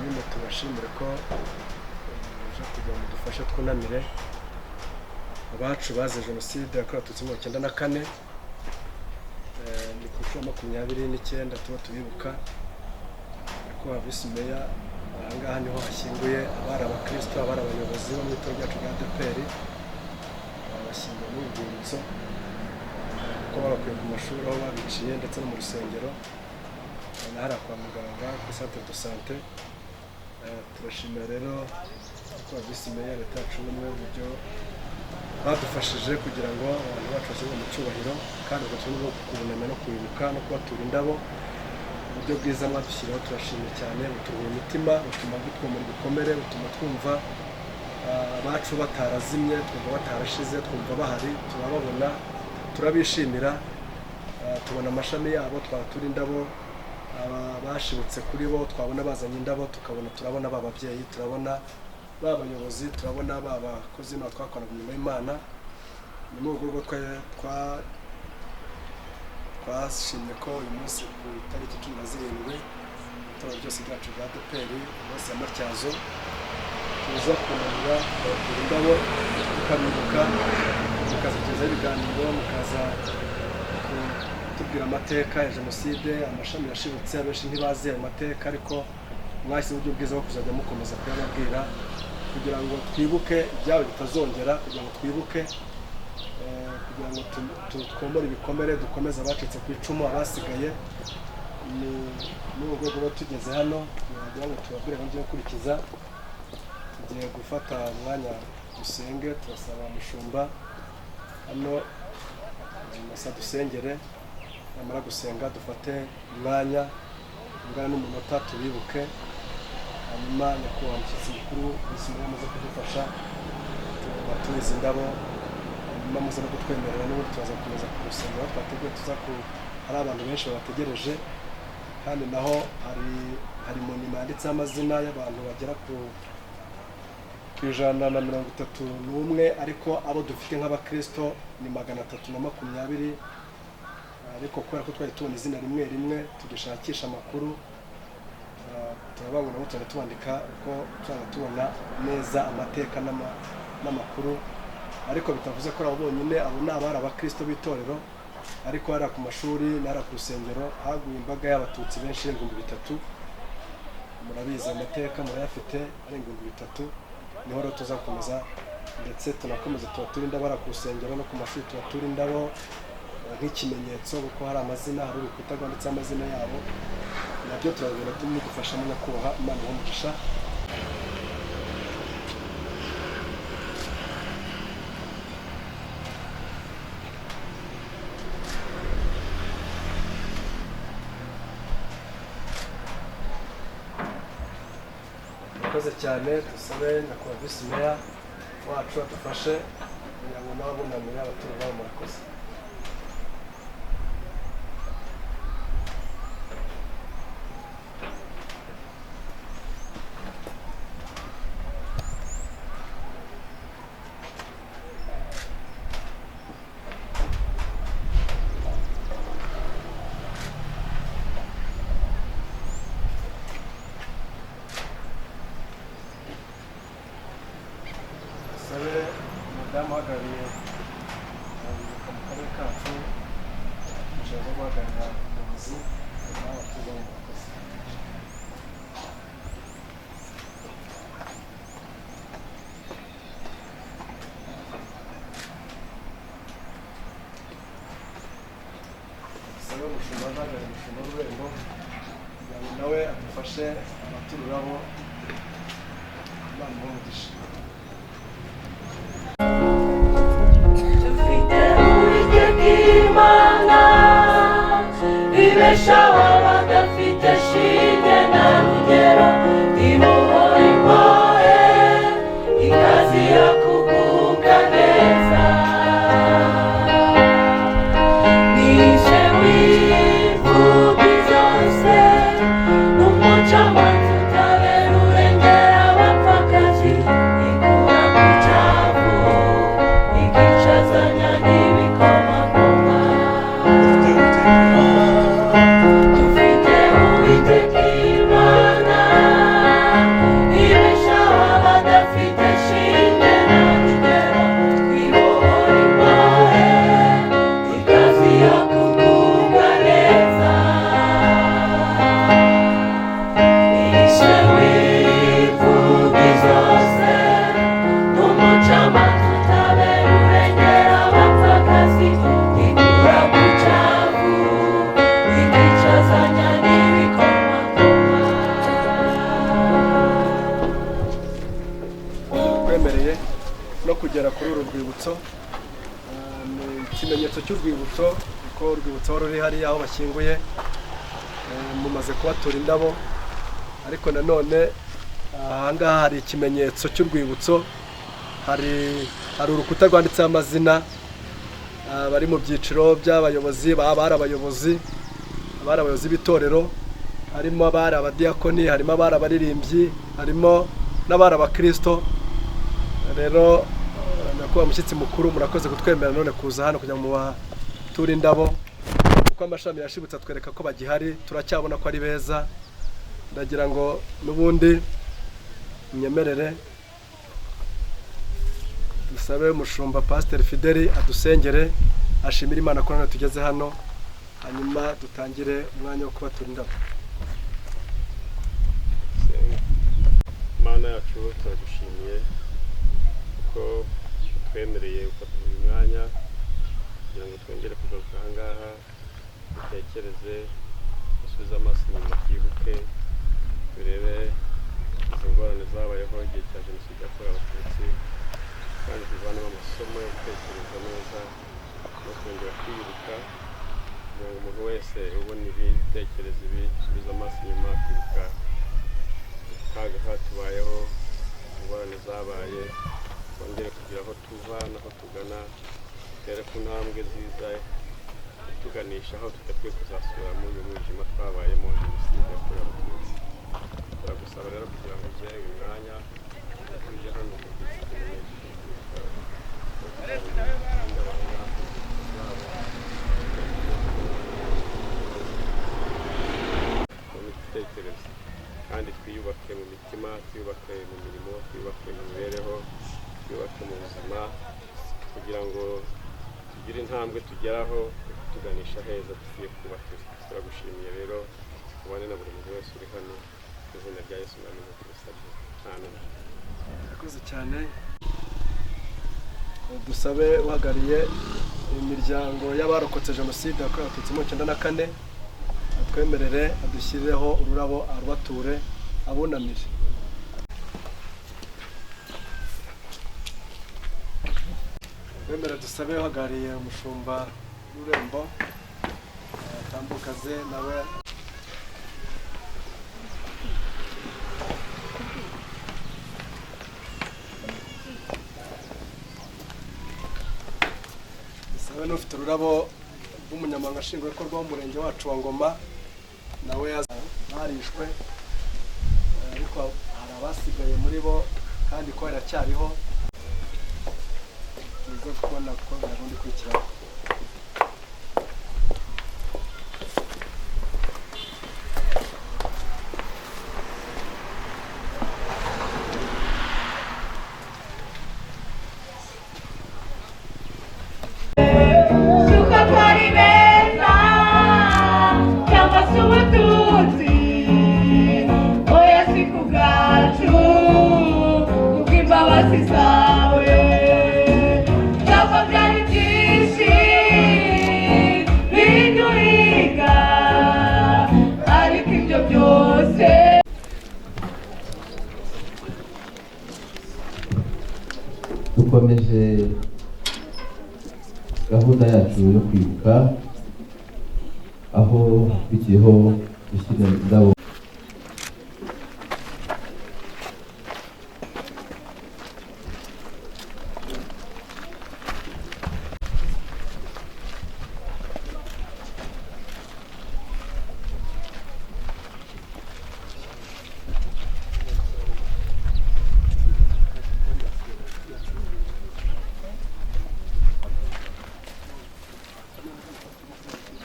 nyine tubashimire ko uje kugira ngo dufashe twunamire abacu bazize Jenoside yakorewe Abatutsi mu 1994. Ni ku nshuro 29 tuba tubibuka ko Visi Meya ahangaha niho hashyinguye abari abakristo, abari abayobozi bo mu itorero ryacu rya ADEPR, bashyinguye mu rwibutso ko babakuye ku mashuri aho babiciye ndetse no mu rusengero n'ahari kwa muganga ku centre de santé. Turashimira rero ko Visi Meya leta yacu n'umwe buryo badufashije kugira ngo abantu bacu bashyirwe mu cyubahiro kandi bagashobora no kubunama no kwibuka no kubatura indabo. Uburyo bwiza mwadushyiraho turashimye cyane, buturuye imitima, butuma dutwomora ibikomere, butuma twumva abacu batarazimye, twumva batarashize, twumva bahari, turababona, turabishimira, tubona amashami yabo, twatura indabo, bashibutse kuri bo twabona bazanye indabo, tukabona turabona bababyeyi, turabona babayobozi, turabona babakozi na twakorana imirimo y'Imana. Ni mu rwego twashimye ko uyu munsi ku itariki 17 itorero ryose ryacu rya ADEPR bose amatyazo tuza kunamira batura indabo tukabibuka, mukazageza ibiganiro, mukaza kutubwira amateka ya Jenoside, amashami yashibutse, abenshi ntibazi ayo mateka, ariko mwashyize uburyo bwiza bwo kuzajya mukomeza kuyababwira kugira ngo twibuke ibyawe bitazongera, kugira ngo twibuke, kugira ngo twomore ibikomere, dukomeze abacitse ku icumu, abasigaye. Ni urwego rwo tugeze hano kugira ngo tubabwire ngo ngiye gukurikiza, tugiye gufata umwanya dusenge, turasaba mushumba hano masa dusengere, namara gusenga dufate umwanya ungana n'umunota tubibuke, hanyuma nyakubahwa umushyitsi mukuru Visi Meya amaze kudufasha tubatumiza indabo, hanyuma muze no kutwemerera n'ubundi tuzaza gukomeza ku rusengero twateguye, hari abantu benshi babategereje, kandi naho hari monima yanditseho amazina y'abantu bagera ku 131, ariko abo dufite nk'abakristo ni 320, ariko kubera ko twari tubona izina rimwe rimwe tugishakisha amakuru, turababona ngo tujya tubandika uko tubona neza amateka n'amakuru, ariko bitavuze ko abo bonyine, abo ni abari abakristo b'itorero, ariko hari ku mashuri n'ahari ku rusengero haguye imbaga y'abatutsi benshi 3,000. Murabizi amateka murayafite ari 3,000. Niho rero tuzakomeza, ndetse tunakomeza tubatura indabo ku rusengero no ku mashuri, tubatura indabo nk'ikimenyetso kuko hari amazina, hari urukuta rwanditseho amazina yabo. Nabyo turabibona tumudufashamo nyakubahwa, Imana umugisha. Murakoze cyane, dusabe nyakubahwa Visi Meya wacu adufashe kugira ngo nawe bunamire abaturage babo. Murakoze. Umudamu uhagarariye mu karere kacu ushinzwe guhagararira ubuyobozi n'abatuye mu bakozi. Dusabe umushumba uhagarariye umushumba w'ururembo kugira ngo nawe adufashe abatururabo. Imana umugisha. Ibeshaho abadafite shinge na rugero, imuhora imbohe ikazi yo kugubwa neza. Nije w'imfubyi zose n'umucamanza utabera urengera abapfakazi, ikura mu cyavu ikicazanya n'ibikomangoma. Dufite Uwiteka Imana rwibutso. Ni ikimenyetso cy'urwibutso kuko urwibutso ruri hariya aho bashyinguye, mumaze kubatura indabo, ariko nanone ahangaha hari ikimenyetso cy'urwibutso, hari urukuta rwanditseho amazina bari mu byiciro by'abayobozi, abari abayobozi b'itorero, harimo abari abadiyakoni, harimo abari abaririmbyi, harimo n'abari abakristo. Rero nakuba mushyitsi mukuru, murakoze kutwemera none kuza hano kugira ngo mubature indabo, kuko amashami yashibutse atwereka ko bagihari, turacyabona ko ari beza. Ndagira ngo n'ubundi nyemerere dusabe umushumba Pastor Fideli adusengere, ashimira Imana ko none tugeze hano, hanyuma dutangire umwanya wo kubatura indabo. Mana yacu turagushimiye kuko twemereye ukaduha uyu mwanya kugira ngo twongere kugaruka aha ngaha, dutekereze, dusubize amaso inyuma, twibuke, turebe izi ngorane zabayeho igihe cya Jenoside yakorewe Abatutsi, kandi tuvanemo amasomo yo gutekereza neza no kongera kwibuka, kugira ngo umuntu wese ubona ibi bitekerezo ibi asubize amaso inyuma, kwibuka akaga katubayeho, ingorane zabaye, twongere kugira aho tuva n'aho tugana, dutere ku ntambwe nziza tuganisha aho tudakwiye kuzasubira muri uyu mwijima twabayemo Jenoside yakorewe Abatutsi. Turagusaba rero kugira ngo uze uyu mwanya tujye hano ibitekerezo, kandi twiyubake mu mitima, twiyubake mu mirimo, twiyubake mu mibereho, twiyubake mu buzima, kugira ngo tugire intambwe tugeraho tuganisha heza dukwiye kuba turi. Turagushimiye rero, ubane na buri muntu wese uri hano, mu izina rya Yesu Mwami tubisabye. Amen. Murakoze cyane. Dusabe uhagarariye imiryango y'abarokotse Jenoside yakorewe Abatutsi mu 1994, atwemerere adushyirireho ururabo arubature abunamije. Twemere dusabe uhagarariye umushumba w'Ururembo atambukaze nawe. Dusabe n'ufite ururabo rw'umunyamabanga nshingwabikorwa w'umurenge wacu wa Ngoma, nawe yarishwe, ariko hari abasigaye muri bo kandi ko iracyariho, tuza kubona ko gahunda ikurikiraho. Dukomeje gahunda yacu yo kwibuka, aho bikiriho gushyira indabo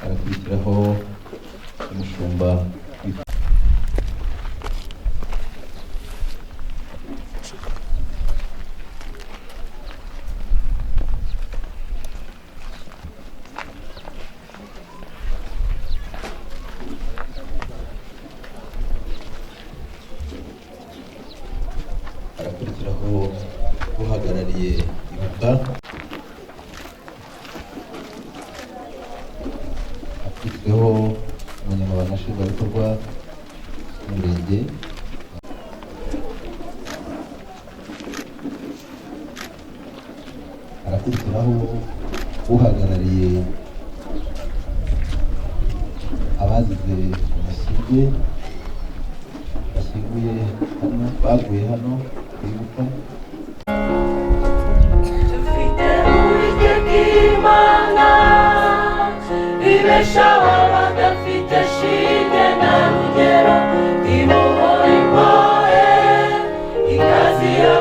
harakurikiraho umushumba uhagarariye ibuka, hashyizweho umunyamabanga nshingwabikorwa w'umurenge, agashyiraho uhagarariye abazize jenoside bashyinguye hano, baguye hano kwibuka. Dufite Uwiteka Imana ibeshaho abadafite shinge na rugero, imuhora imbohe ikaziha